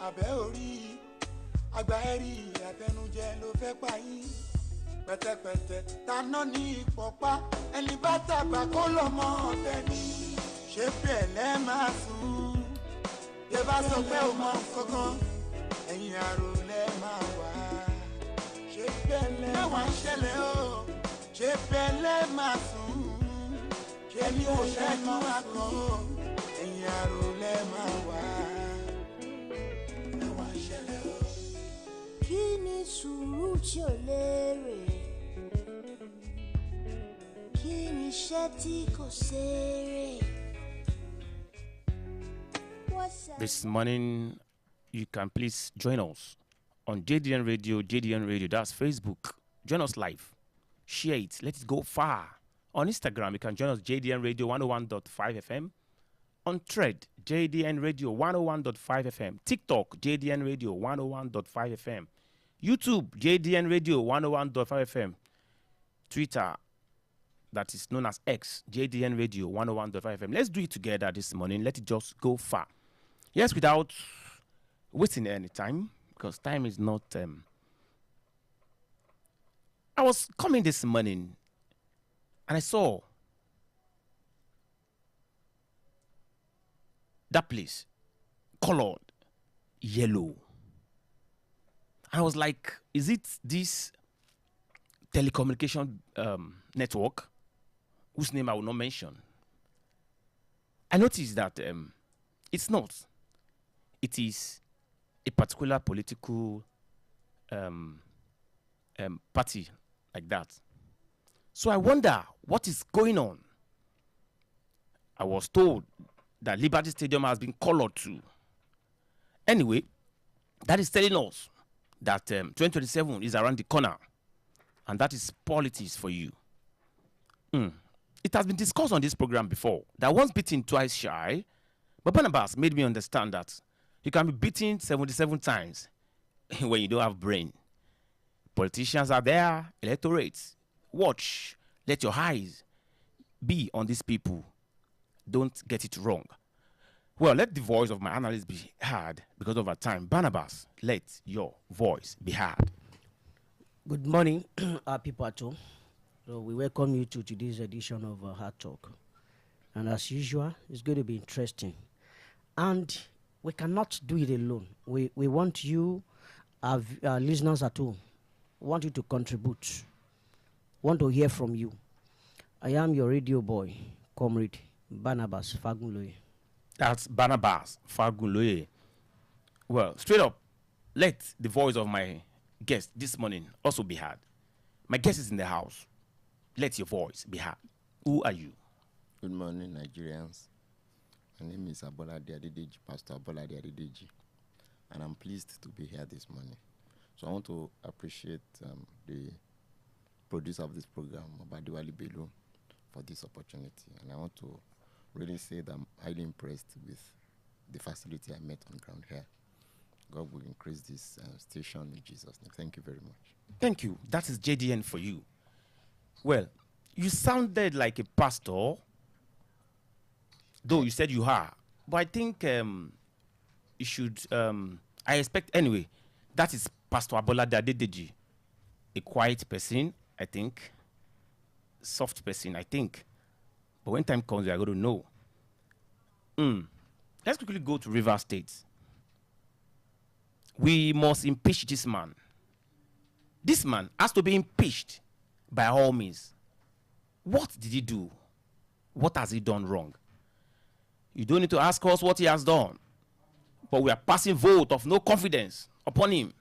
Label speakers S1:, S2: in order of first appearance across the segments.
S1: abẹ́ orí àgbà ẹ̀rí àtẹnujẹ ló fẹ́ pa yín pẹ̀tẹ̀pẹ̀tẹ̀ taná ní ìpọ̀pá ẹni bá tàgbà kó lọ́mọ ọ̀tẹ̀ ní ṣé bẹ́ẹ̀ lẹ́ máa sùn yẹ bá sọ pé ò mọ kankan ẹ̀yìn àrò lẹ́ máa wà ṣé bẹ́ẹ̀ lẹ́ máa ṣẹlẹ̀ o ṣé bẹ́ẹ̀ lẹ́ máa sùn ṣé ní kò ṣẹ́jú àkàn o ẹ̀yìn àrò lẹ́ máa wà lẹ́ máa ṣẹlẹ̀ o.
S2: Kí ni sùúrù tí ò lérè? Kí ni iṣẹ́ tí kò ṣeré?
S3: This morning, you can please join us on JDN Radio, that's Facebook. Join us live. Share it. Let it go far. On Instagram, you can join us, JDN Radio 101.5 FM. On Thread, JDN Radio 101.5 FM. TikTok, JDN Radio 101.5 FM. YouTube, JDN Radio 101.5 FM. Twitter, that is known as X, JDN Radio 101.5 FM. Let's do it together this morning. Let it just go far. Yes, without wasting any time, because time is not... I was coming this morning, and I saw that place colored yellow. I was like, is it this telecommunication network, whose name I will not mention? I noticed that it's not. It is a particular political party like that. So I wonder what is going on. I was told that Liberty Stadium has been colored too. Anyway, that is telling us that 2027 is around the corner, and that is politics for you. It has been discussed on this program before that once beaten, twice shy, but Barnabas made me understand that you can be beaten 77 times when you don't have brain. Politicians are there, electorates. Watch, let your eyes be on these people. Don't get it wrong. Well, let the voice of my analyst be heard because of our time. Barnabas, let your voice be heard.
S4: Good morning, our people at home. So we welcome you to today's edition of Hard Talk. And as usual, it's going to be interesting. And we cannot do it alone. We want you, our listeners at home, want you to contribute, want to hear from you. I am your radio boy, Comrade Barnabas Fagunloye.
S3: That's Barnabas Fagunloye. Well, straight up, let the voice of my guest this morning also be heard. My guest is in the house. Let your voice be heard. Who are you?
S5: Good morning, Nigerians. My name is Abolade Adedeji, Pastor Abolade Adedeji, and I'm pleased to be here this morning. So I want to appreciate the producer of this program, Obadiwali Bello, for this opportunity. And I want to really say that I'm highly impressed with the facility I met on ground here. God will increase this station in Jesus' name. Thank you very much.
S3: Thank you. That is JDN for you. Well, you sounded like a pastor, though you said you are. But I think you should, I expect, anyway, that is Pastor Abolade Adedeji, a quiet person, I think, soft person, I think. But when time comes, we are going to know. Let's quickly go to Rivers State. We must impeach this man. This man has to be impeached by all means. What did he do? What has he done wrong? You don't need to ask us what he has done. But we are passing vote of no confidence upon him.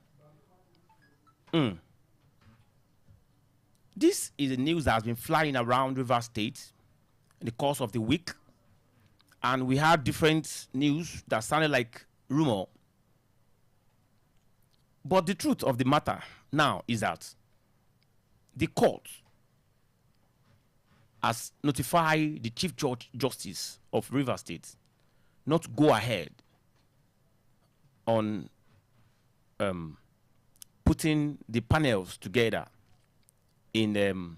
S3: This is the news that has been flying around Rivers State in the course of the week. And we had different news that sounded like rumor. But the truth of the matter now is that the court has notified the Chief Justice of Rivers State not to go ahead on putting the panels together in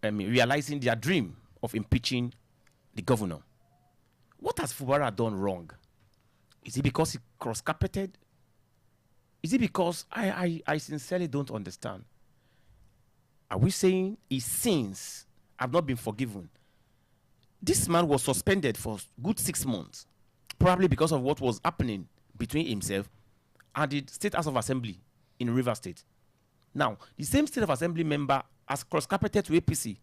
S3: realizing their dream of impeaching the governor. What has Fubara done wrong? Is it because he cross-carpeted? Is it because I sincerely don't understand? Are we saying his sins have not been forgiven? This man was suspended for good 6 months, probably because of what was happening between himself and the State House of Assembly in Rivers State. Now, the same State of Assembly member has cross-carpeted to APC.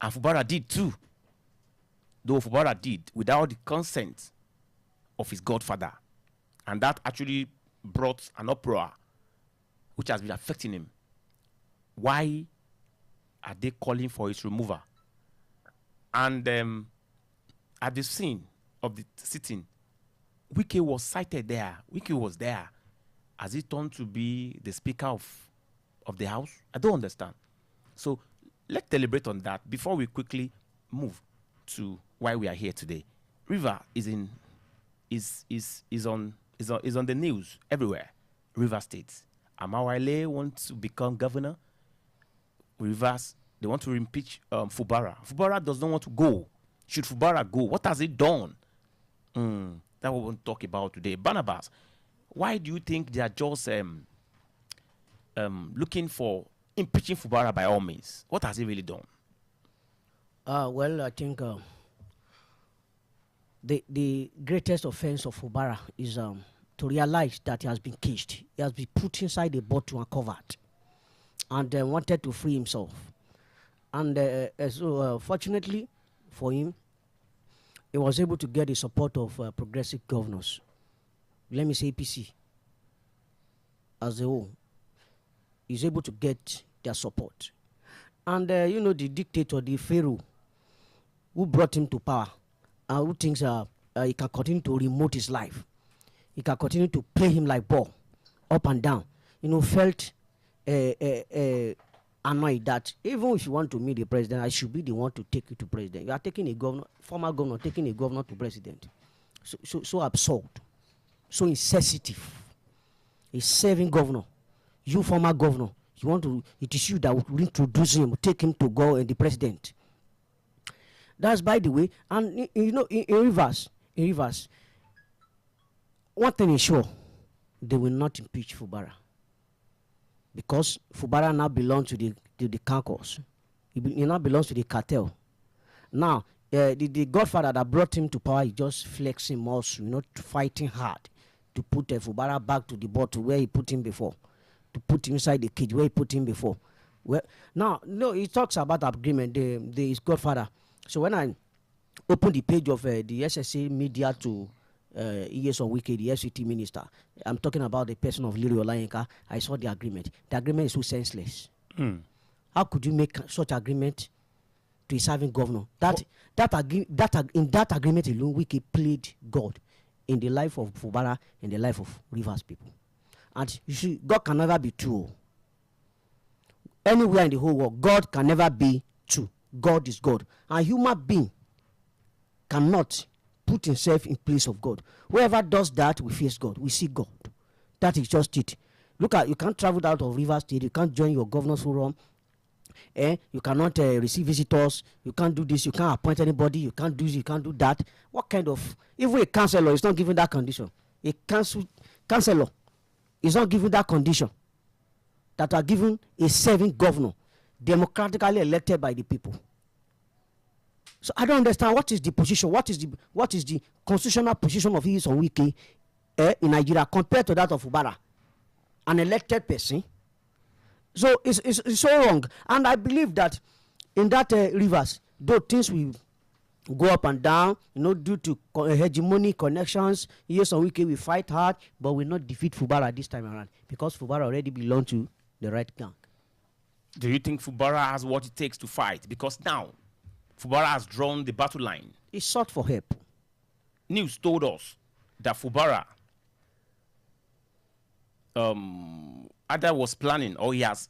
S3: And Fubara did too. Though Fubara did without the consent of his godfather. And that actually brought an uproar which has been affecting him. Why are they calling for his removal? And at the scene of the sitting, Wike was cited there. Wike was there. Has he turned to be the speaker of the house? I don't understand. So let's deliberate on that before we quickly move to why we are here today. River is on the news everywhere. River State. Amawale wants to become governor. Rivers, they want to impeach Fubara. Fubara does not want to go. Should Fubara go? What has he done? That we won't talk about today. Barnabas, why do you think they are just looking for impeaching Fubara by all means? What has he really done?
S4: Well, I think the greatest offense of Fubara is to realize that he has been caged. He has been put inside a bottle and covered, and wanted to free himself. And so, fortunately for him, he was able to get the support of progressive governors. Let me say APC as a whole. He's able to get their support. And, the dictator, the Pharaoh, who brought him to power, who thinks he can continue to remote his life, he can continue to play him like ball, up and down, felt annoyed that even if you want to meet the president, I should be the one to take you to president. You are taking a governor, former governor, taking a governor to president. So absurd, so insensitive. A serving governor, you former governor, it is you that will introduce him, take him to go and the president. That's by the way, and in Rivers, one thing is sure, they will not impeach Fubara. Because Fubara now belongs to the caucus. He now belongs to the cartel. Now, the godfather that brought him to power is just flexing muscle, fighting hard to put Fubara back to the bottle where he put him before, to put him inside the cage where he put him before. Well, now, he talks about agreement, his godfather. So when I opened the page of the SSA media to ESO Wike, the FCT minister, I'm talking about the person of Liri Olayinka, I saw the agreement. The agreement is so senseless. How could you make such agreement to a serving governor? In that agreement alone, Wike played God in the life of Fubara, in the life of Rivers people. And you see, God can never be true. Anywhere in the whole world, God can never be true. God is God. A human being cannot put himself in place of God. Whoever does that, we face God. We see God. That is just it. Look at, you can't travel out of Rivers State. You can't join your governor's forum. You cannot receive visitors. You can't do this. You can't appoint anybody. You can't do this. You can't do that. What kind of... Even a councillor is not given that condition. A councillor is not given that condition that are given a serving governor, democratically elected by the people. So I don't understand what is the position, what is the constitutional position of Nyesom Wike in Nigeria compared to that of Fubara, an elected person. So it's so wrong. And I believe that in that Rivers, though things will go up and down, due to hegemony connections, Nyesom Wike will fight hard, but will not defeat Fubara this time around because Fubara already belongs to the right gang.
S3: Do you think Fubara has what it takes to fight? Because now, Fubara has drawn the battle line.
S4: He sought for help.
S3: News told us that Fubara either was planning or he has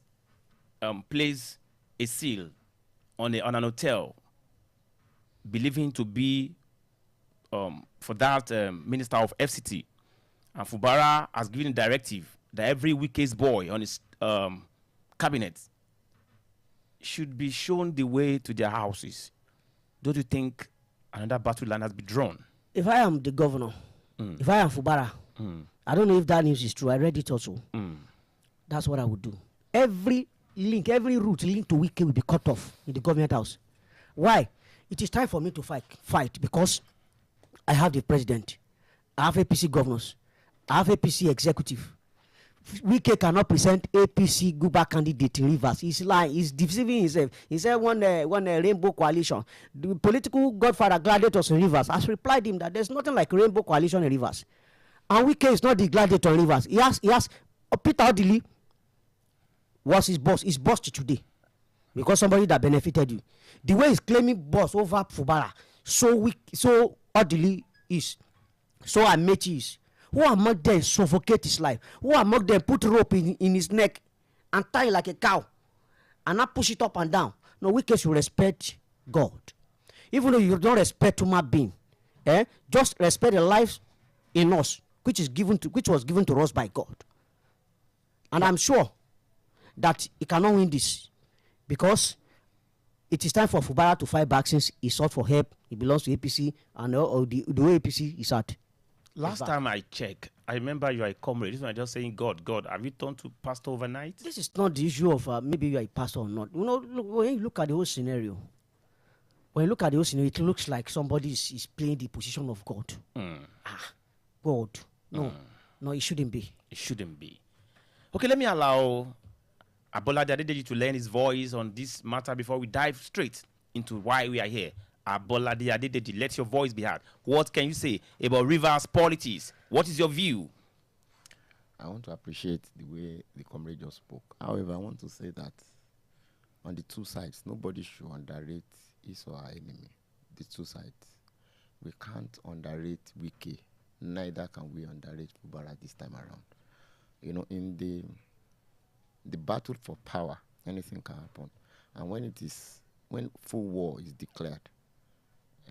S3: placed a seal on an hotel, believing to be for that minister of FCT. And Fubara has given a directive that every Wike's boy on his cabinet should be shown the way to their houses. Don't you think another battle line has been drawn?
S4: If I am the governor If I am Fubara, I don't know if that news is true. I read it also. That's what I would do. Every link, every route linked to Wike will be cut off in the government house. Why? It is time for me to fight because I have the president, I have APC governors, I have APC executive. Wike cannot present APC Guba candidate in Rivers. He's lying. He's deceiving himself. He said one rainbow coalition. The political godfather gladiators in Rivers has replied him that there's nothing like rainbow coalition in Rivers. And Wike is not the gladiator in Rivers. He has Peter Odili was his boss to today. Because somebody that benefited you. The way he's claiming boss over Fubara, so Odili is, so Amechi is. Who among them suffocate his life? Who among them put rope in his neck and tie like a cow and not push it up and down? No, Wike should respect God. Even though you don't respect human being, just respect the life in us, which was given to us by God. And I'm sure that he cannot win this because it is time for Fubara to fight back since he sought for help. He belongs to APC and the way APC is at.
S3: Last time I checked, I remember you are a comrade. This one just saying, God, have you turned to pastor overnight?
S4: This is not the issue of maybe you are a pastor or not. You know, when you look at the whole scenario, it looks like somebody is playing the position of God. God. No, it shouldn't be.
S3: It shouldn't be. Okay, let me allow Abolade Adedeji to lend his voice on this matter before we dive straight into why we are here. Abolade Adedeji, let your voice be heard. What can you say about Rivers politics? What is your view?
S5: I want to appreciate the way the comrade just spoke. However, I want to say that on the two sides, nobody should underrate his or her enemy. The two sides. We can't underrate Wike. Neither can we underrate Fubara this time around. You know, in the battle for power, anything can happen. And when full war is declared,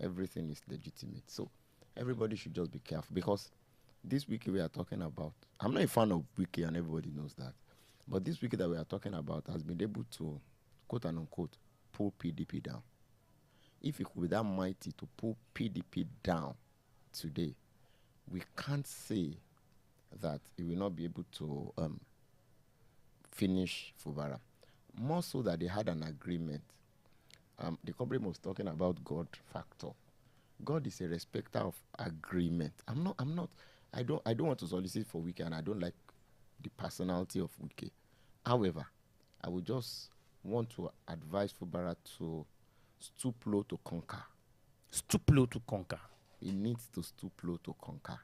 S5: everything is legitimate. So everybody should just be careful because this Wike we are talking about, I'm not a fan of Wike and everybody knows that. But this Wike that we are talking about has been able to, quote and unquote, pull PDP down. If he could be that mighty to pull PDP down today, we can't say that he will not be able to finish Fubara. More so that they had an agreement. The company was talking about God factor. God is a respecter of agreement. I don't want to solicit for Wike, and I don't like the personality of Wike. However, I would just want to advise Fubara to stoop low to conquer.
S3: Stoop low to conquer.
S5: He needs to stoop low to conquer.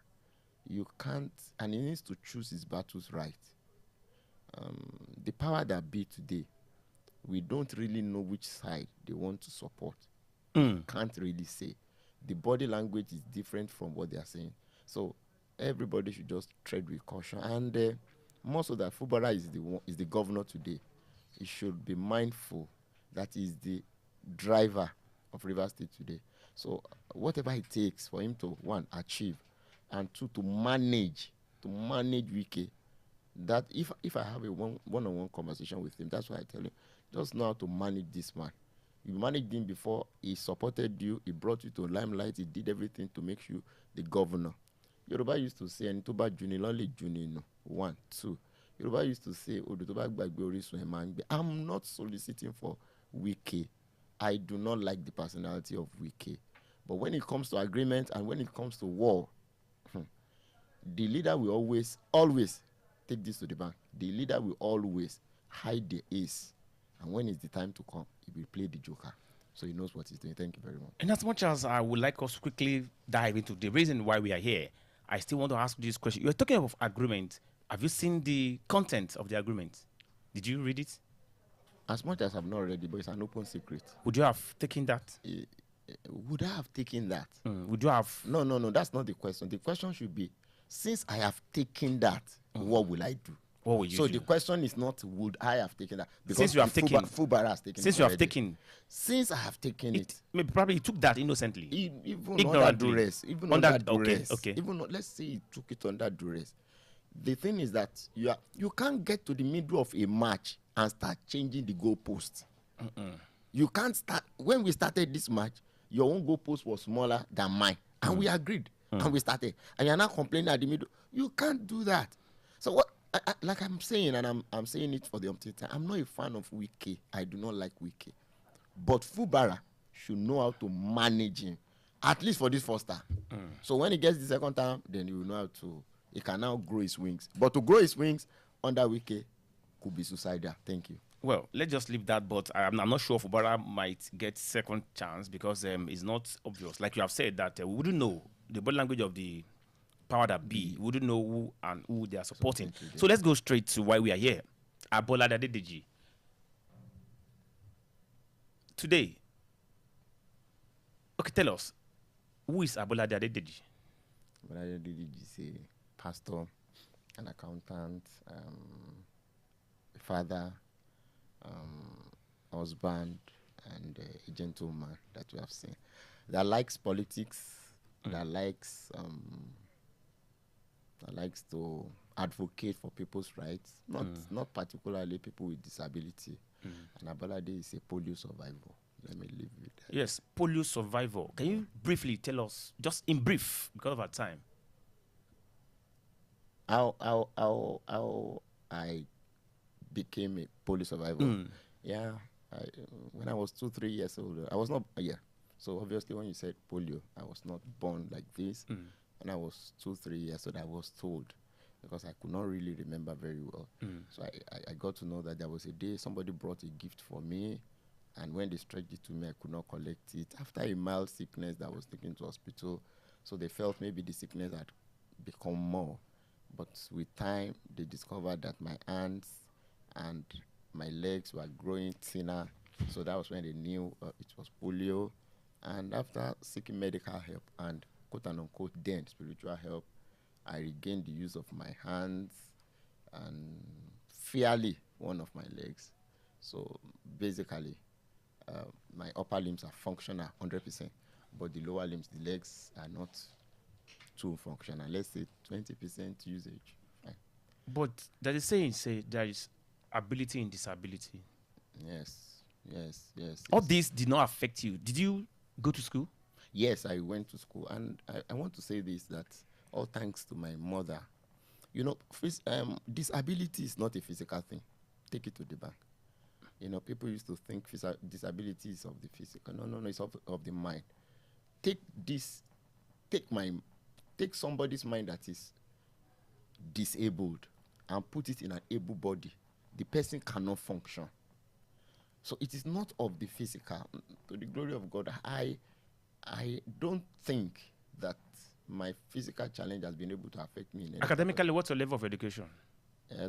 S5: You can't, and he needs to choose his battles right. The power that be today, we don't really know which side they want to support. Can't really say. The body language is different from what they are saying. So everybody should just tread with caution. And more so that Fubara is the governor today. He should be mindful that he's the driver of Rivers State today. So whatever it takes for him to, one, achieve, and two, to manage Wike, that if I have a one-on-one conversation with him, that's why I tell him, just know how to manage this man. You managed him before, he supported you, he brought you to limelight, he did everything to make you the governor. Yoruba used to say, Nitoba Juni, only Juni, no. 1, 2. Yoruba used to say, I'm not soliciting for Wike. I do not like the personality of Wike. But when it comes to agreement and when it comes to war, the leader will always take this to the bank. The leader will always hide the ace. And when it's the time to come, he will play the joker. So he knows what he's doing. Thank you very much.
S3: And as much as I would like us to quickly dive into the reason why we are here, I still want to ask you this question. You're talking of agreement. Have you seen the content of the agreement? Did you read it?
S5: As much as I've not read it, but it's an open secret.
S3: Would you have taken that?
S5: Would I have taken that?
S3: Would you have?
S5: No, that's not the question. The question should be, since I have taken that, what will I do?
S3: What will you
S5: so
S3: do?
S5: the question is not, would I have taken that? Because
S3: since you have taken,
S5: Fubara has taken
S3: since
S5: it
S3: you have
S5: already.
S3: taken,
S5: since I have taken it,
S3: maybe probably he took that innocently,
S5: even under duress,
S3: Okay.
S5: Even let's say he took it under duress. The thing is that you can't get to the middle of a match and start changing the goalpost. You can't start. When we started this match, your own goalpost was smaller than mine, and we agreed. and we started. And you're not complaining at the middle. You can't do that. So what? Like I'm saying, and I'm saying it for the umpteenth time, I'm not a fan of Wike. I do not like Wike. But Fubara should know how to manage him, at least for this first time. So when he gets the second time, then he will know how to, he can now grow his wings. But to grow his wings under Wike could be suicidal. Thank you.
S3: Well, let's just leave that, but I'm not sure Fubara might get second chance because it's not obvious. Like you have said that we wouldn't know the body language of the power that be. We wouldn't know who and who they are supporting. So let's go straight to why we are here. Abolade Adedeji. Today, okay, tell us, who is Abolade Adedeji?
S5: Abolade Adedeji is a pastor, an accountant, a father, husband, and a gentleman that we have seen that likes politics, that likes to advocate for people's rights, not particularly people with disability. And Abolade is a polio survivor. Let me leave with that.
S3: Yes, polio survivor. Can you briefly tell us, just in brief, because of our time,
S5: how I became a polio survivor? Yeah, when I was 2-3 years old, I was not. So obviously, when you said polio, I was not born like this. When I was 2-3 years old, I was told, because I could not really remember very well. So I got to know that there was a day somebody brought a gift for me, and when they stretched it to me, I could not collect it. After a mild sickness that was taken to hospital, so they felt maybe the sickness had become more. But with time, they discovered that my hands and my legs were growing thinner. So that was when they knew it was polio. And after seeking medical help and quote-unquote then spiritual help, I regained the use of my hands and fairly one of my legs. So basically, my upper limbs are functional 100%, but the lower limbs, the legs, are not too functional. Let's say 20% usage. Fine.
S3: But there is saying, there is ability in disability.
S5: Yes.
S3: All this did not affect you. Did you go to school?
S5: Yes, I went to school, and I want to say this, that all thanks to my mother. You know, disability is not a physical thing. Take it to the bank. You know, people used to think disability is of the physical. No, it's of the mind. Take somebody's mind that is disabled and put it in an able body. The person cannot function. So it is not of the physical. To the glory of God, I don't think that my physical challenge has been able to affect me.
S3: Academically, what's your level of education?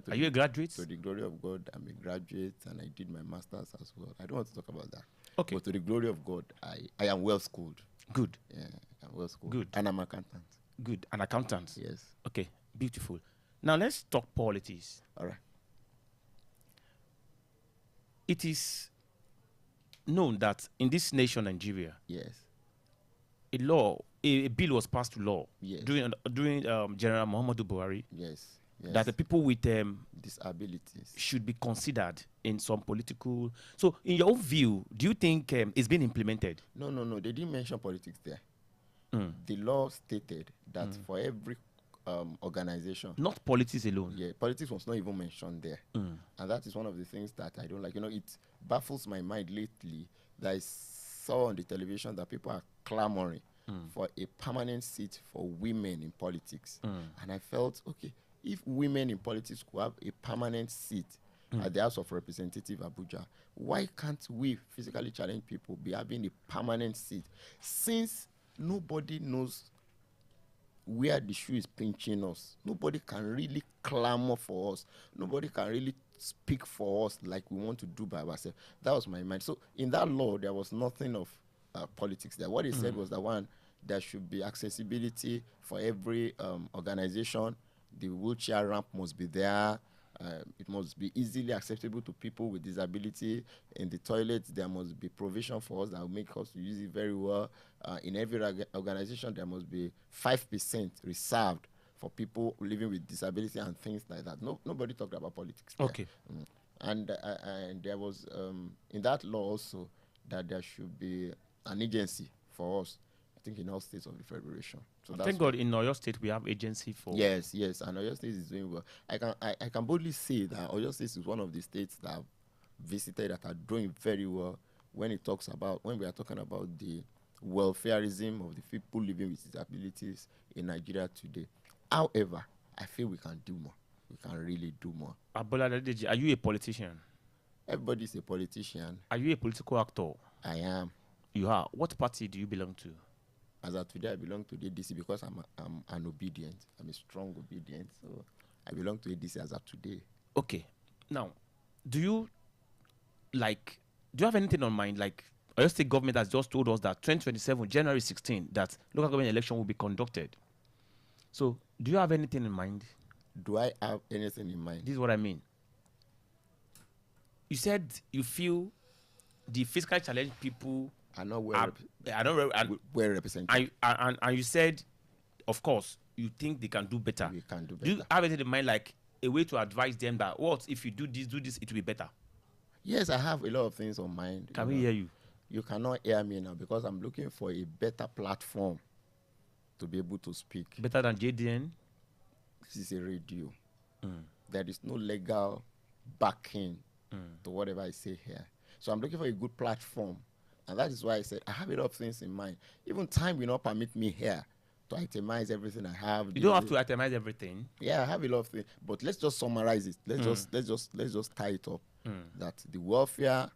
S3: Are you a graduate?
S5: To the glory of God, I'm a graduate, and I did my master's as well. I don't want to talk about that.
S3: Okay.
S5: But to the glory of God, I am well schooled.
S3: Good.
S5: Yeah, I'm well schooled.
S3: Good.
S5: And I'm an accountant.
S3: Good. An accountant.
S5: Yes.
S3: Okay. Beautiful. Now let's talk politics.
S5: All right.
S3: It is known that in this nation, Nigeria,
S5: Yes.
S3: a bill was passed to law
S5: Yes.
S3: during General Muhammadu Buhari
S5: Yes.
S3: that the people with
S5: disabilities
S3: should be considered in some political. So, in your own view, do you think it's been implemented?
S5: No. They didn't mention politics there. The law stated that for every organization,
S3: not politics alone.
S5: Yeah, politics was not even mentioned there. And that is one of the things that I don't like. You know, it baffles my mind lately that I saw on the television that people are clamoring for a permanent seat for women in politics. And I felt, okay, if women in politics could have a permanent seat at the House of Representatives, Abuja, why can't we physically challenged people be having a permanent seat? Since nobody knows where the shoe is pinching us, nobody can really clamor for us, nobody can really speak for us like we want to do by ourselves. That was my mind. So in that law, there was nothing of politics there. What he said was that one, there should be accessibility for every organization. The wheelchair ramp must be there. It must be easily accessible to people with disability. In the toilets, there must be provision for us that will make us use it very well. In every organization, there must be 5% reserved for people living with disability and things like that. Nobody talked about politics there.
S3: Okay.
S5: And there was, in that law also, that there should be an agency for us. I think in all states of the federation. So
S3: Thank God in Oyo State we have agency for.
S5: Yes, and Oyo State is doing well. I can boldly say that Oyo State is one of the states that I've visited that are doing very well when we are talking about the welfareism of the people living with disabilities in Nigeria today. However, I feel we can do more. We can really do more.
S3: Abola Adedeji, are you a politician?
S5: Everybody's a politician.
S3: Are you a political actor?
S5: I am.
S3: You are. What party do you belong to?
S5: As of today, I belong to the ADC because I'm an obedient. I'm a strong obedient. So I belong to ADC as of today.
S3: Okay. Now, do you have anything on mind? Like, Oyo State government has just told us that 2027, January 16, that local government election will be conducted. So, do you have anything in mind?
S5: Do I have anything in mind?
S3: This is what I mean. You said you feel the physically challenged people
S5: are not well represented.
S3: And you said, of course, you think they can do better.
S5: We can do better.
S3: Do you have anything in mind, like a way to advise them that what if you do this, it will be better?
S5: Yes, I have a lot of things on mind.
S3: Can we hear you?
S5: You cannot hear me now because I'm looking for a better platform to be able to speak.
S3: Better than JDN?
S5: This is a radio. There is no legal backing to whatever I say here. So I'm looking for a good platform. And that is why I said I have a lot of things in mind. Even time will not permit me here to itemize everything I have.
S3: You don't have to itemize everything.
S5: Yeah, I have a lot of things. But let's just summarize it. Let's just tie it up. That the welfare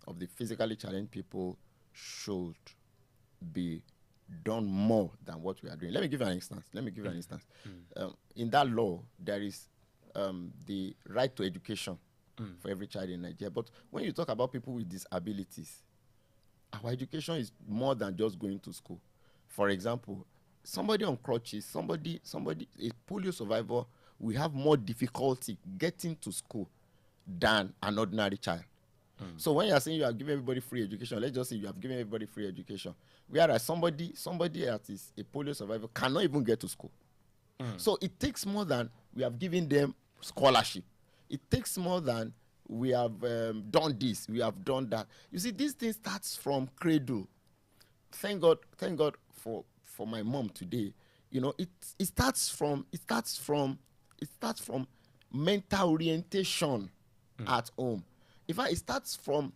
S5: of the physically challenged people should be done more than what we are doing. Let me give you an instance. In that law, there is the right to education for every child in Nigeria. But when you talk about people with disabilities, our education is more than just going to school. For example, somebody on crutches, somebody, a polio survivor, will have more difficulty getting to school than an ordinary child. So when you are saying you are giving everybody free education, let's just say you have given everybody free education, whereas somebody that is a polio survivor cannot even get to school. So it takes more than we have given them scholarship. It takes more than we have done this, we have done that. You see, this thing starts from cradle. Thank God for my mom today. You know, it starts from mental orientation at home. In fact, it starts from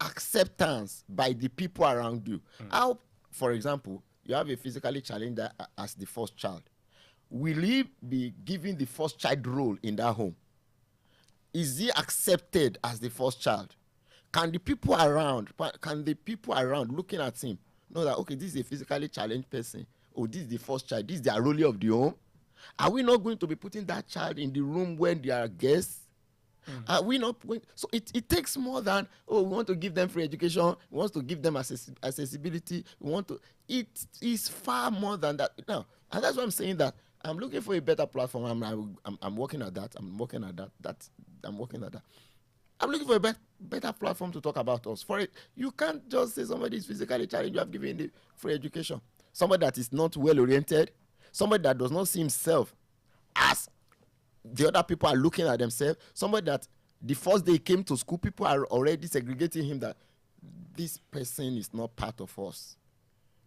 S5: acceptance by the people around you. How, for example, you have a physically challenged as the first child. Will he be given the first child role in that home? Is he accepted as the first child? Can the people around looking at him know that, okay, this is a physically challenged person, or this is the first child, this is the role of the home? Are we not going to be putting that child in the room when there are guests? Are we not going? So it takes more than, we want to give them free education, we want to give them accessibility, it is far more than that. Now, and that's why I'm saying that I'm looking for a better platform. I'm working at that. I'm working at that. I'm looking for a better platform to talk about us. For it, you can't just say somebody is physically challenged, you have given the free education. Somebody that is not well oriented, somebody that does not see himself as the other people are looking at themselves, somebody that the first day he came to school, people are already segregating him that this person is not part of us.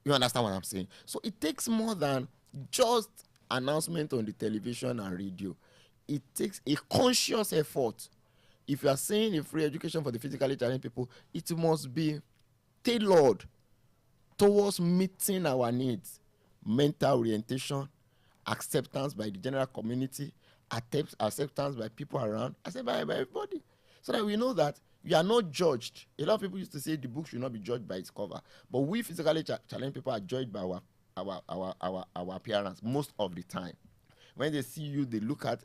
S5: You understand what I'm saying? So it takes more than just announcement on the television and radio. It takes a conscious effort. If you are saying a free education for the physically challenged people, it must be tailored towards meeting our needs. Mental orientation, acceptance by the general community, acceptance by people around, acceptance by everybody. So that we know that we are not judged. A lot of people used to say the book should not be judged by its cover. But we physically challenged people are judged by our appearance most of the time. When they see you, they look at.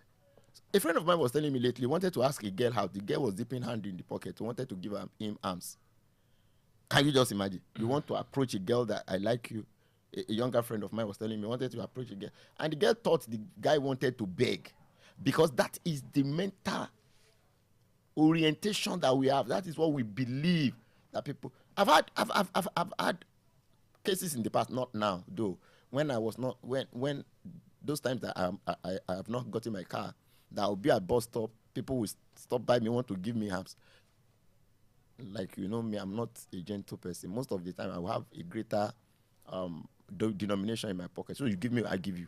S5: A friend of mine was telling me lately, wanted to ask a girl how. The girl was dipping hand in the pocket, wanted to give him arms. Can you just imagine? You want to approach a girl that I like you. A younger friend of mine was telling me, wanted to approach a girl. And the girl thought the guy wanted to beg. Because that is the mental orientation that we have. That is what we believe that people. I've had cases in the past, not now though. When I was not when those times that I have not gotten my car, that I'll be at bus stop, people will stop by me, want to give me hands. Like, you know me, I'm not a gentle person. Most of the time I will have a greater denomination in my pocket. So you give me, I give you.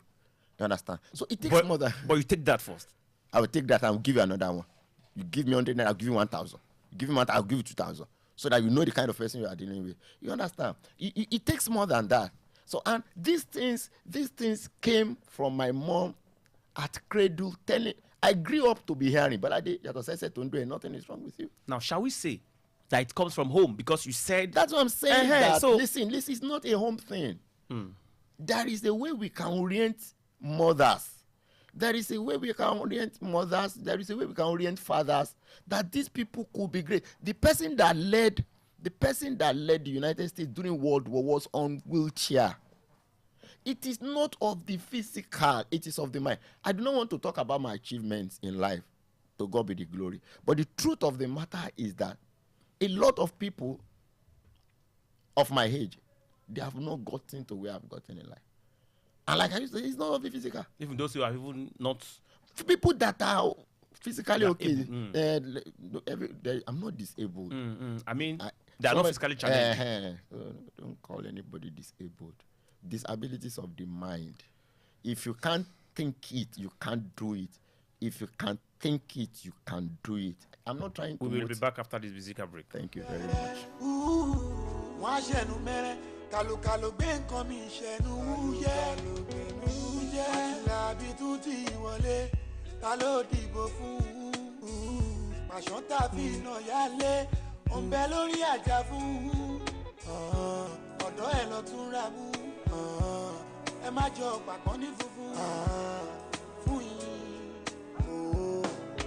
S5: You understand? So it takes
S3: But,
S5: more than.
S3: but you take that first.
S5: I will take that and I'll give you another one. You give me 100, I'll give you 1,000. You give me 1,000, I'll give you 2,000. So that you know the kind of person you are dealing with. You understand? It takes more than that. So, and these things came from my mom at cradle telling. I grew up to be hearing, but I did. Nothing is wrong with you.
S3: Now, shall we say that it comes from home because you said
S5: That's what I'm saying.
S3: Uh-huh,
S5: That,
S3: so-
S5: listen, this is not a home thing. There is a way we can orient mothers. There is a way we can orient mothers. There is a way we can orient fathers. That these people could be great. The person that led the United States during World War was on wheelchair. It is not of the physical, it is of the mind. I do not want to talk about my achievements in life. To God be the glory. But the truth of the matter is that a lot of people of my age, they have not gotten to where I've gotten in life. And like I used to say, it's not of the physical.
S3: even those who are even not.
S5: People that are physically
S3: Yeah,
S5: okay,
S3: able,
S5: I'm not disabled.
S3: I mean,
S5: I-
S3: they are not
S5: somebody-
S3: physically challenged.
S5: So don't call anybody disabled. Disabilities of the mind. If you can't think it, you can't do it. If you can't think it, you can do it. I'm not trying to.
S3: We will be back after this musical break.
S5: Thank you very much.
S1: wọ́n á ṣẹ̀nu mẹ́rẹ́ kàlùkàlù gbé nǹkan mi ṣẹ̀nu wúyẹ́ làbí tún ti wọlé ta ló dìbò fún pàṣán tàbí iná yálé òǹbẹ lórí àjà fún ọ̀dọ́ ẹ̀ lọ tún ra mú ẹ má jọ pàkán ní funfun fún yín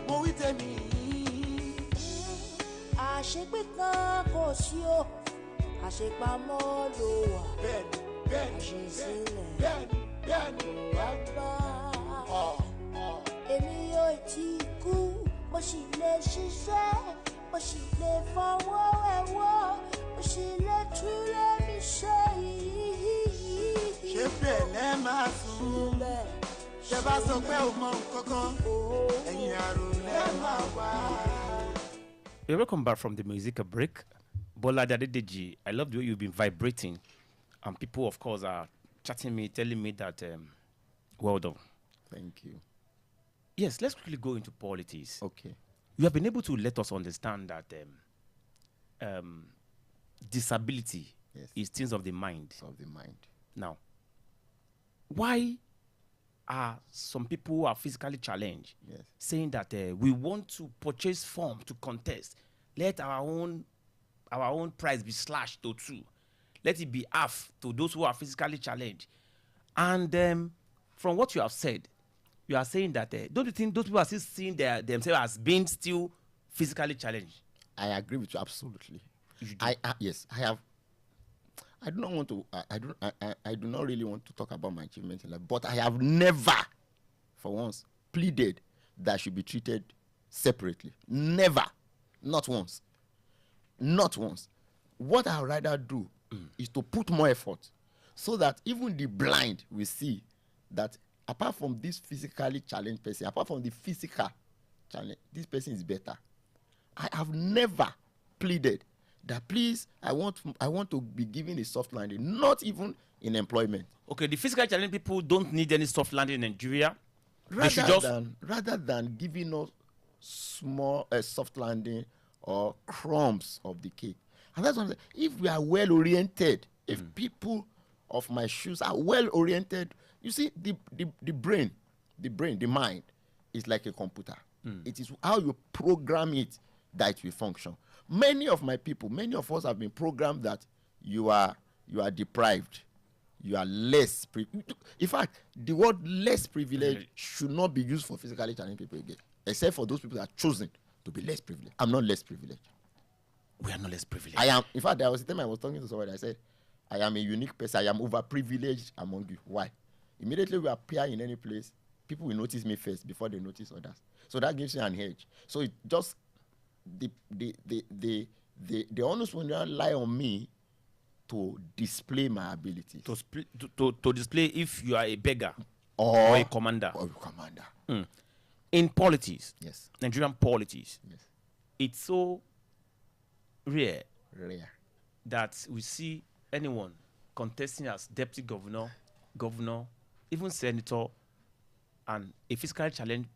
S1: mo wí tèmi.
S2: àṣepé kan kò sí o àṣepamọ́ ló wà
S1: bẹ́ẹ̀ni bẹ́ẹ̀ni
S2: àṣesílẹ̀
S1: bẹ́ẹ̀ni bẹ́ẹ̀ni
S2: wá bá èmi yóò tí kú mo sì lè ṣiṣẹ́ mo sì lè fọwọ́ ẹ̀wọ́ mo sì lè túlẹ̀ mi ṣe
S1: ṣé bẹ́ẹ̀ lẹ́ máa sùn ṣe bá sọ pé ò mọ nǹkan kan ẹ̀yìn àrùn lẹ́ máa wá.
S3: Yeah, welcome back from the musical break. Bola Adedeji, I love the way you've been vibrating. And people, of course, are chatting me, telling me that, well done.
S5: Thank you.
S3: Yes, let's quickly go into politics.
S5: Okay.
S3: You have been able to let us understand that disability
S5: Yes.
S3: is things of the mind.
S5: Of the mind.
S3: Now, why are some people who are physically challenged
S5: Yes.
S3: saying that we want to purchase form to contest? Let our own price be slashed to 2. Let it be half to those who are physically challenged. And from what you have said, you are saying that don't you think those people are still seeing themselves as being still physically challenged?
S5: I agree with you absolutely.
S3: You do.
S5: Yes, I have. I do not want to. I do not really want to talk about my achievements in life, but I have never, for once, pleaded that I should be treated separately. Never, not once, not once. What I would rather do is to put more effort, so that even the blind will see that apart from this physically challenged person, apart from the physical challenge, this person is better. I have never pleaded that please, I want to be given a soft landing, not even in employment.
S3: Okay, the physically challenged people don't need any soft landing in Nigeria. They should just
S5: Rather than giving us small soft landing or crumbs of the cake. And that's what I'm saying. If we are well oriented, if people of my shoes are well oriented, you see, the brain, the mind is like a computer. It is how you program it that it will function. Many of us have been programmed that you are deprived. You are less in fact, the word less privileged should not be used for physically challenged people again, except for those people that are chosen to be less privileged. I'm not less privileged.
S3: we are not less privileged.
S5: I am. In fact, there was a time I was talking to somebody. I said, I am a unique person. I am overprivileged among you. Why? Immediately we appear in any place, people will notice me first before they notice others. So that gives you an edge. So it just the onus will not lie on me to display my abilities.
S3: To display if you are a beggar
S5: or
S3: a commander.
S5: Or a commander.
S3: In politics,
S5: Yes.
S3: Nigerian politics,
S5: Yes.
S3: it's so rare
S5: Rare.
S3: that we see anyone contesting as deputy governor, even senator, and a fiscally challenged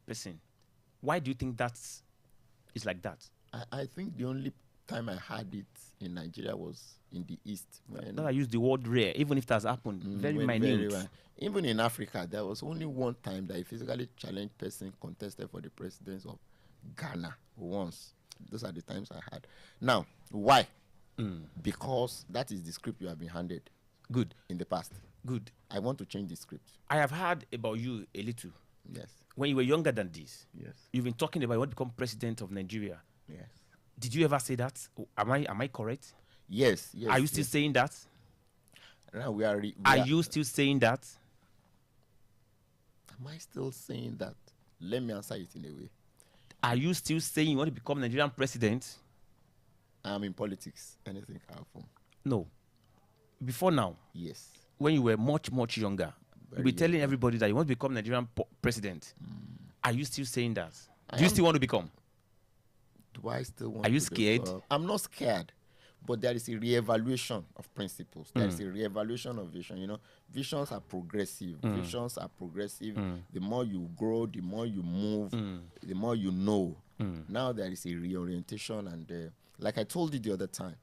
S3: person. Why do you think that's is like that?
S5: I think the only time I had it in Nigeria was in the East.
S3: That I use the word rare, even if it has happened. Very
S5: when
S3: minute.
S5: well. Even in Africa, there was only one time that a physically challenged person contested for the presidency of Ghana once. Those are the times I had. Now, why? Because that is the script you have been handed.
S3: Good.
S5: In the past.
S3: Good.
S5: I want to change the script.
S3: I have heard about you a little.
S5: Yes.
S3: When you were younger than this,
S5: Yes.
S3: you've been talking about you want to become president of Nigeria.
S5: Yes.
S3: Did you ever say that? Am I correct?
S5: Yes. Yes.
S3: Are you still saying that?
S5: Now we are.
S3: Are you still saying that?
S5: Am I still saying that? Let me answer it in a way.
S3: Are you still saying you want to become Nigerian president?
S5: I'm in politics. Anything can happen.
S3: No. Before now,
S5: Yes.
S3: when you were much, much younger, you'll be
S5: Very
S3: telling everybody that you want to become Nigerian president. Are you still saying that? Do you
S5: am.
S3: still want to become?
S5: Do I still want
S3: Are you
S5: to
S3: scared?
S5: develop? I'm not scared, but there is a re-evaluation of principles. There is a re-evaluation of vision. You know, visions are progressive. Visions are progressive. The more you grow, the more you move, the more you know. Now there is a reorientation, and like I told you the other time,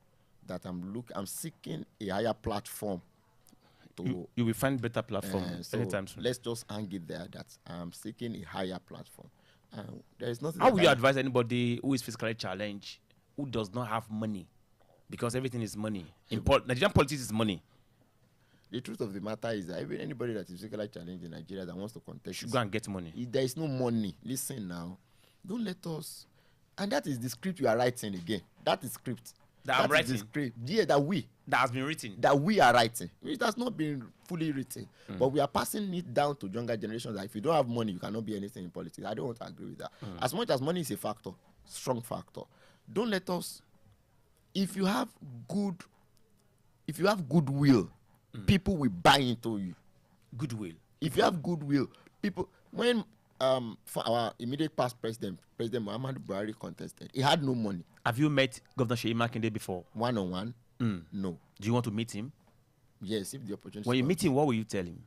S5: that I'm seeking a higher platform.
S3: You will find better platform
S5: So
S3: anytime soon.
S5: let's just hang it there. That I'm seeking a higher platform. There is nothing.
S3: How
S5: that
S3: would you
S5: I-
S3: advise anybody who is physically challenged, who does not have money? Because everything is money. Nigerian politics is money.
S5: The truth of the matter is that even anybody that is physically challenged in Nigeria that wants to contest,
S3: Should go and get money.
S5: if there is no money. Listen now, don't let us. And that is the script you are writing again. That is script.
S3: That I'm
S5: is the
S3: writing?
S5: script. Yeah, that
S3: That has been written.
S5: we are writing. It has not been fully written, but we are passing it down to younger generations. That if you don't have money, you cannot be anything in politics. I don't want to agree with that. As much as money is a factor, strong factor, don't let us. If you have goodwill, people will buy into you.
S3: Goodwill.
S5: If you have goodwill, people. When for our immediate past President Muhammadu Buhari contested, he had no money.
S3: Have you met Governor Sheyi Makinde before?
S5: One-on-one, no.
S3: Do you want to meet him?
S5: Yes, if the opportunity.
S3: When you
S5: comes,
S3: meet him, what will you tell him?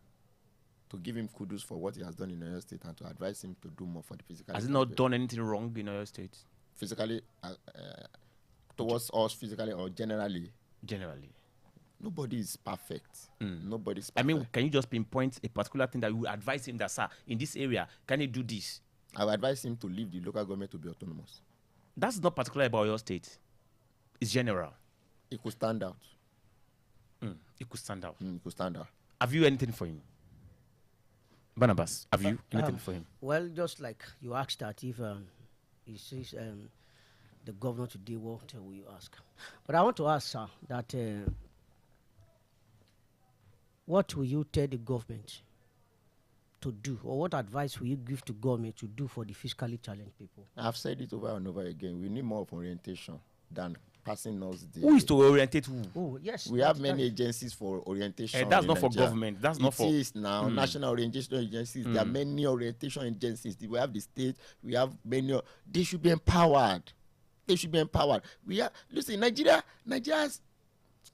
S5: to give him kudos for what he has done in Oyo State and to advise him to do more for the physical.
S3: Has he not done anything wrong in Oyo State?
S5: physically towards us physically or generally?
S3: Generally.
S5: Nobody is perfect. Nobody's
S3: I
S5: perfect.
S3: mean, can you just pinpoint a particular thing that you would advise him that, sir, in this area, can he do this?
S5: I would advise him to leave the local government to be autonomous.
S3: That's not particular about your state. It's general.
S5: It could stand out.
S3: It could stand out.
S5: It could stand out.
S3: Have you anything for him? Barnabas, have you anything for him?
S4: Well, just like you asked that if he says the governor today, what will you ask? But I want to ask, sir, that what will you tell the government to do, or what advice will you give to government to do for the fiscally challenged people?
S5: I've said it over and over again. We need more of orientation than passing us the.
S3: Who is to orientate who?
S4: Oh, yes.
S5: We have many agencies for orientation.
S3: That's
S5: in
S3: not for
S5: Nigeria.
S3: government. That's not for.
S5: It is now national orientation agencies. There are many orientation agencies. We have the state. We have many. They should be empowered. They should be empowered. Listen, Nigeria has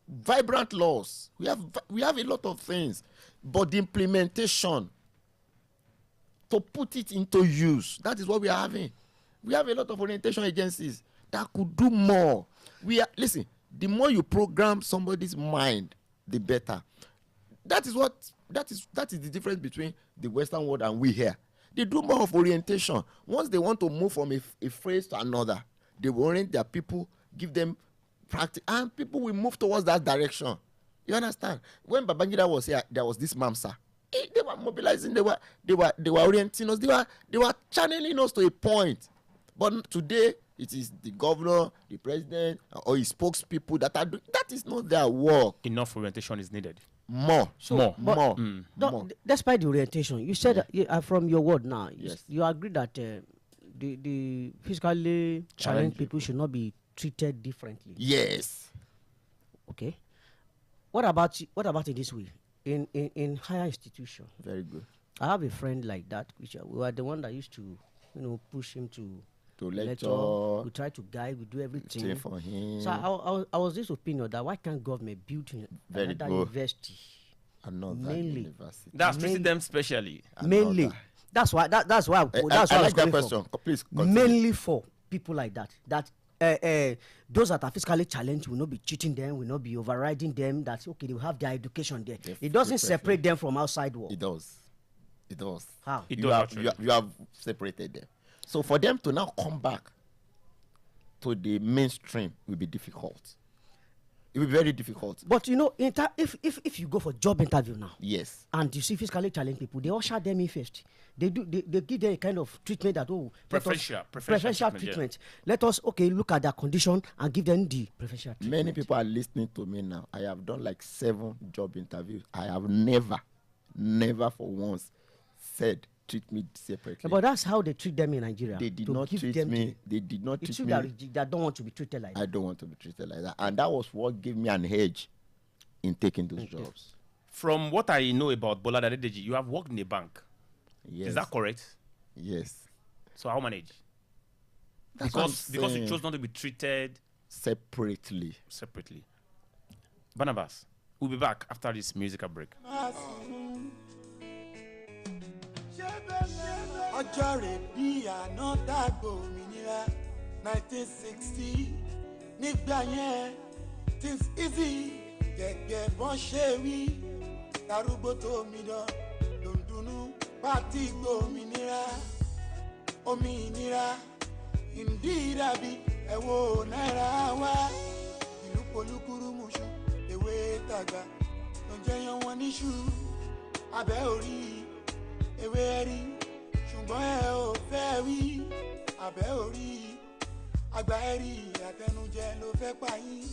S5: vibrant laws. We have a lot of things, but the implementation to put it into use, that is what we are having. We have a lot of orientation agencies that could do more. Listen, the more you program somebody's mind, the better. That is the difference between the Western world and we here. They do more of orientation. Once they want to move from a phrase to another, they will orient their people, give them practice, and people will move towards that direction. You understand? When Babangida was here, there was this MAMSA. They were mobilizing. They were orienting us. They were channeling us to a point. But today, it is the governor, the president, or his spokespeople that are doing. That is not their work.
S3: Enough orientation is needed.
S5: More.
S3: More.
S5: More.
S4: Despite the orientation, you said from your word now,
S5: Yes.
S4: you agree that the physically challenged people should not be treated differently.
S5: Yes.
S4: Okay. What about in this way? In higher institution,
S5: Very good.
S4: I have a friend like that, which we were the one that used to, push him to
S5: To lecture.
S4: We try to guide. We do everything.
S5: Stay for him.
S4: So I was this opinion that why can't government build
S5: Very
S4: another
S5: good.
S4: university?
S5: Another
S4: mainly.
S5: university.
S3: That's treating them specially.
S4: Mainly.
S5: Another.
S4: That's why. That's why.
S5: I
S4: That's why
S5: like
S4: I was
S5: that
S4: coming
S5: question.
S4: from.
S5: Please continue.
S4: Mainly for people like that. That those that are physically challenged will not be cheating them, will not be overriding them. That's okay. They will have their education there.
S5: Yes,
S4: It doesn't
S5: definitely.
S4: separate them from outside world.
S5: It does. It does.
S4: How?
S3: It
S5: You
S3: does
S5: have,
S3: actually.
S5: you have separated them. So for them to now come back to the mainstream will be difficult. It will be very difficult.
S4: But you know, if you go for job interview now,
S5: Yes.
S4: and you see physically challenged people, they usher them in first. They give them a kind of treatment that
S3: Preferential
S4: treatment.
S3: treatment,
S4: Let us look at their condition and give them the preferential treatment.
S5: Many people are listening to me now. I have done like 7 job interviews. I have never for once said treat me separately.
S4: But that's how they treat them in Nigeria.
S5: They did
S4: to
S5: not
S4: give
S5: treat
S4: them
S5: me. They did not
S4: It's
S5: treat
S4: you
S5: me.
S4: that don't want to be treated like
S5: I
S4: that.
S5: don't want to be treated like that. And that was what gave me an edge in taking those jobs.
S3: From what I know about Bola Adedeji, you have worked in a bank.
S5: Yes.
S3: Is that correct?
S5: Yes.
S3: So how manage?
S5: That's what I'm
S3: Because you
S5: saying.
S3: chose not to be treated
S5: Separately.
S3: separately. Barnabas, we'll be back after this musical break.
S1: ọjọ́ rẹ̀ bí àná dàgbò òmìnira 1960 nígbà yẹn things easy gẹ́gẹ́ bọ́n ṣe wí darúgbó tó mi dán ló ń dunnú pátí gbòmìnira òmìnira ìdírabi ẹ̀wọ̀ náírà wá ìlú polúkúrú mùsùn ewé tàgbà ló ń jẹyàn wọn níṣu abẹ́ orí ewé rí ṣùgbọ́n ẹ ò fẹ́ wí abẹ́ orí àgbà ẹ̀rí àtẹnujẹ ló fẹ́ pa yín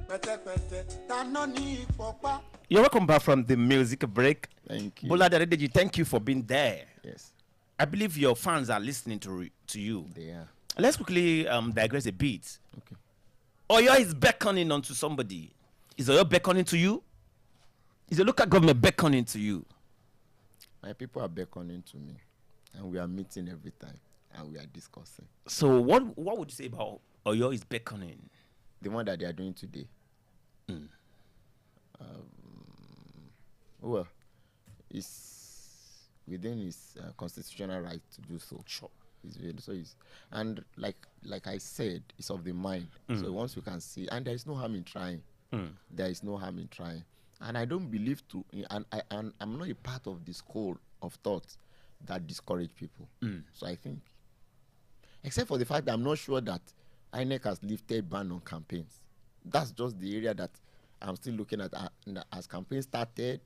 S1: pẹ̀tẹ̀pẹ̀tẹ̀ taná ní ìpọ́pá.
S3: You're welcome back from the music break.
S5: Thank you.
S3: Bola Adedeji, thank you for being there.
S5: Yes.
S3: I believe your fans are listening to you.
S5: They are.
S3: Let's quickly digress a bit.
S5: Okay.
S3: Oyo is beckoning onto somebody. Is Oyo beckoning to you? Is the local government beckoning to you?
S5: My people are beckoning to me. And we are meeting every time. And we are discussing.
S3: So what would you say about Oyo is beckoning?
S5: The one that they are doing today. Well, it's within his constitutional right to do so.
S3: Sure.
S5: And like I said, it's of the mind. So once we can see, and there is no harm in trying. There is no harm in trying. And I don't believe and I'm not a part of the school of thought that discourage people. So I think, except for the fact that I'm not sure that INEC has lifted ban on campaigns. That's just the area that I'm still looking at. As campaigns started,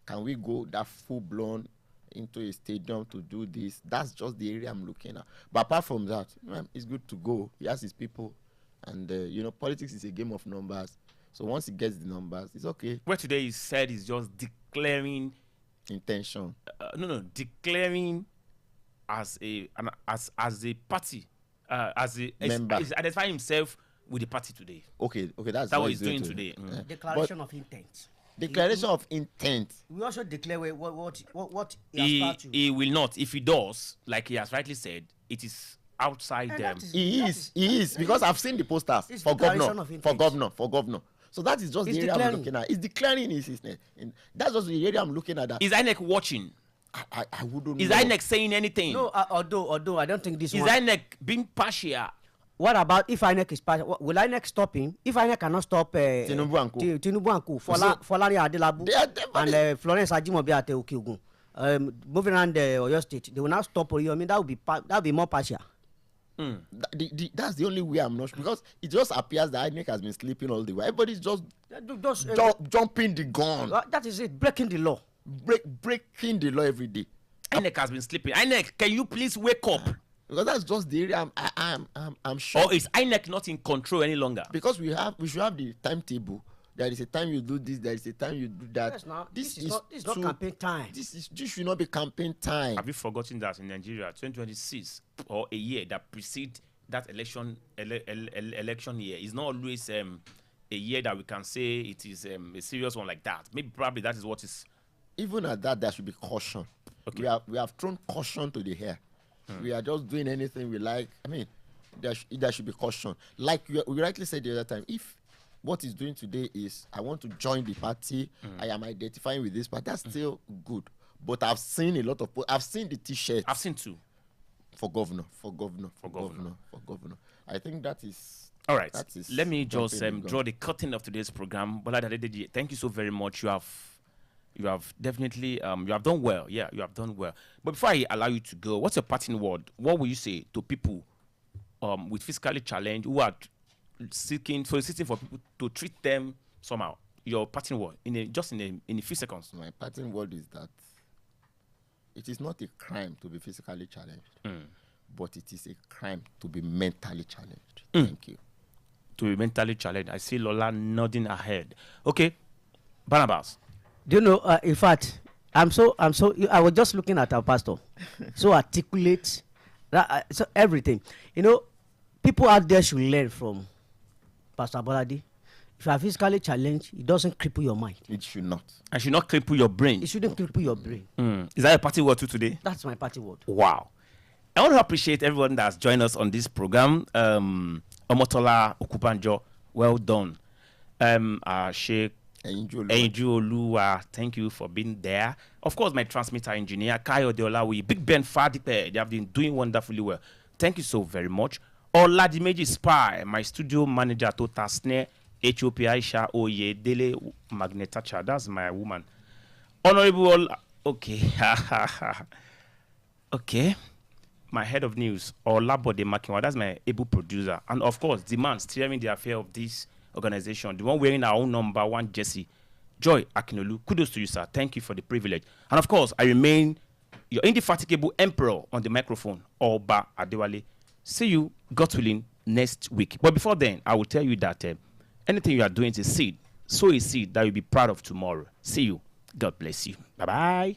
S5: can we go that full-blown into a stadium to do this? That's just the area I'm looking at. But apart from that, it's good to go. He has his people. And, politics is a game of numbers. So once he gets the numbers, it's okay.
S3: Where today he said he's just declaring
S5: Intention.
S3: declaring as a party,
S5: Member.
S3: he's identifying himself with the party today.
S5: Okay, that's
S3: That's what
S5: he's
S3: he's doing today.
S4: Declaration of intent.
S5: Declaration of intent.
S4: We also declare what he has to.
S3: He will not. If he does, like he has rightly said, it is outside
S4: And
S3: them.
S4: that is-
S5: He is because I've seen the posters
S4: It's
S5: for
S4: declaration
S5: governor,
S4: of intent.
S5: for governor. So that is just
S4: It's
S5: the area
S4: declaring.
S5: I'm looking at. It's declaring his name. That's just the area I'm looking at. That
S3: Is INEC watching?
S5: I wouldn't
S3: Is
S5: know.
S3: INEC saying anything?
S4: No, although I don't think this
S3: Is
S4: one.
S3: INEC being partial?
S4: What about if INEC is partial? Will INEC stop him? If INEC cannot stop
S5: Tinubu and co.
S4: Tinubu and co.
S5: So-
S4: Folari Adelabu
S5: They are definitely-
S4: and Florence Ajimobi at Okeogun, moving around Oyo State, they will now stop Oyo. I mean, that would be more partial.
S5: That's the only way I'm not sure, because it just appears that INEC has been sleeping all the way. Everybody's just
S4: Just,
S5: jumping the gun,
S4: that is it, breaking the law.
S5: breaking the law every day.
S3: INEC has been sleeping. INEC, can you please wake up?
S5: Because that's just the area I'm sure.
S3: Or is INEC not in control any longer?
S5: Because we should have the timetable. There is a time you do this. There is a time you do that.
S4: Yes, now, this is not campaign time.
S5: This should not be campaign time.
S3: Have you forgotten that in Nigeria, 2026 or a year that precedes that election year is not always a year that we can say it is a serious one like that. Maybe probably that is what is.
S5: Even at that, there should be caution.
S3: Okay.
S5: We have thrown caution to the air. We are just doing anything we like. I mean, there should be caution. Like we rightly said the other time, if what he's doing today is I want to join the party, I am identifying with this party, that's still good. But I've seen a lot of I've seen the t-shirts.
S3: I've seen two.
S5: For governor. I think that is
S3: all right.
S5: That is
S3: let me just draw the curtain of today's program. Bola Adedeji, thank you so very much. You have definitely you have done well. Yeah, you have done well. But before I allow you to go, what's your parting word? What will you say to people with physically challenged who are soliciting for people to treat them somehow? Your parting word in a few seconds.
S5: My parting word is that it is not a crime to be physically challenged, but it is a crime to be mentally challenged. Thank you.
S3: To be mentally challenged. I see Lola nodding her head. Okay, Barnabas.
S4: Do you know? In fact, I was just looking at our pastor, so articulate, so everything. You know, people out there should learn from Pastor Abolade. If you are physically challenged, it doesn't cripple your mind.
S5: It should not.
S3: I should not cripple your brain.
S4: It shouldn't cripple your brain.
S3: Is that a party word too today?
S4: That's my party word.
S3: Wow. I want to appreciate everyone that's joined us on this program. Omotola Okubanjo, well done. Sheikh Enju, thank you for being there. Of course, my transmitter engineer, Kayo Deolawi, Big Ben Fadipe, they have been doing wonderfully well. Thank you so very much. Oladimeji Spy, my studio manager, Tota Snare, HOP Aisha Oye Dele Magnetacha, that's my woman. Honorable, okay. Okay. My head of news, Olabode Makinwa, that's my able producer. And of course, the man steering the affair of this organization, the one wearing our own number one jersey, Joy Akinolu. Kudos to you, sir. Thank you for the privilege. And of course, I remain your indefatigable emperor on the microphone, Oba Adewale. See you, God willing, next week. But before then, I will tell you that anything you are doing is a seed. Sow a seed that you'll be proud of tomorrow. See you. God bless you. Bye-bye.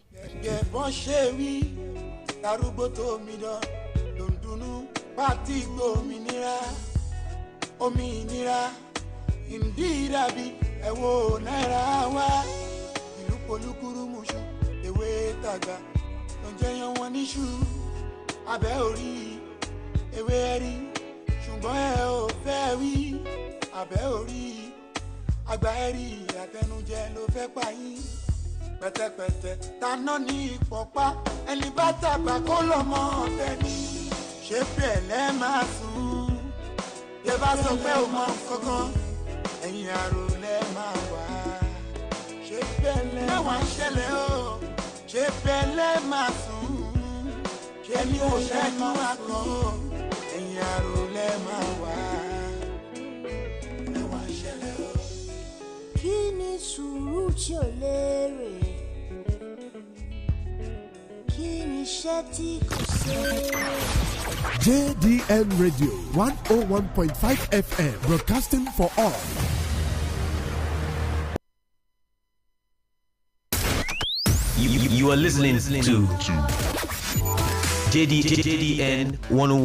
S1: ṣùgbọ́n ẹ ò fẹ́ wí abẹ́ orí àgbà ẹ̀rí àtẹnujẹ ló fẹ́ pa yín pẹ̀tẹ̀pẹ̀tẹ̀ taná ní ìpọ̀pá ẹni bá tàgbà kó lọ́mọ ọ̀fẹ́ ní ṣé bẹ̀lẹ́ máa sùn yẹ bá sọ pé ò mọ kankan ẹ̀yìn àrò lẹ́ máa wà ṣé bẹ̀lẹ́ máa ṣẹlẹ̀ o ṣé bẹ̀lẹ́ máa sùn ṣé ní òṣèlú àkàn o.
S2: Kí ni sùúrù tí ò lérè? Kí ni iṣẹ́ tí kò ṣeré?
S6: JDM Radio 101.5 FM, broadcasting for all.
S7: You are listening to JDN 101.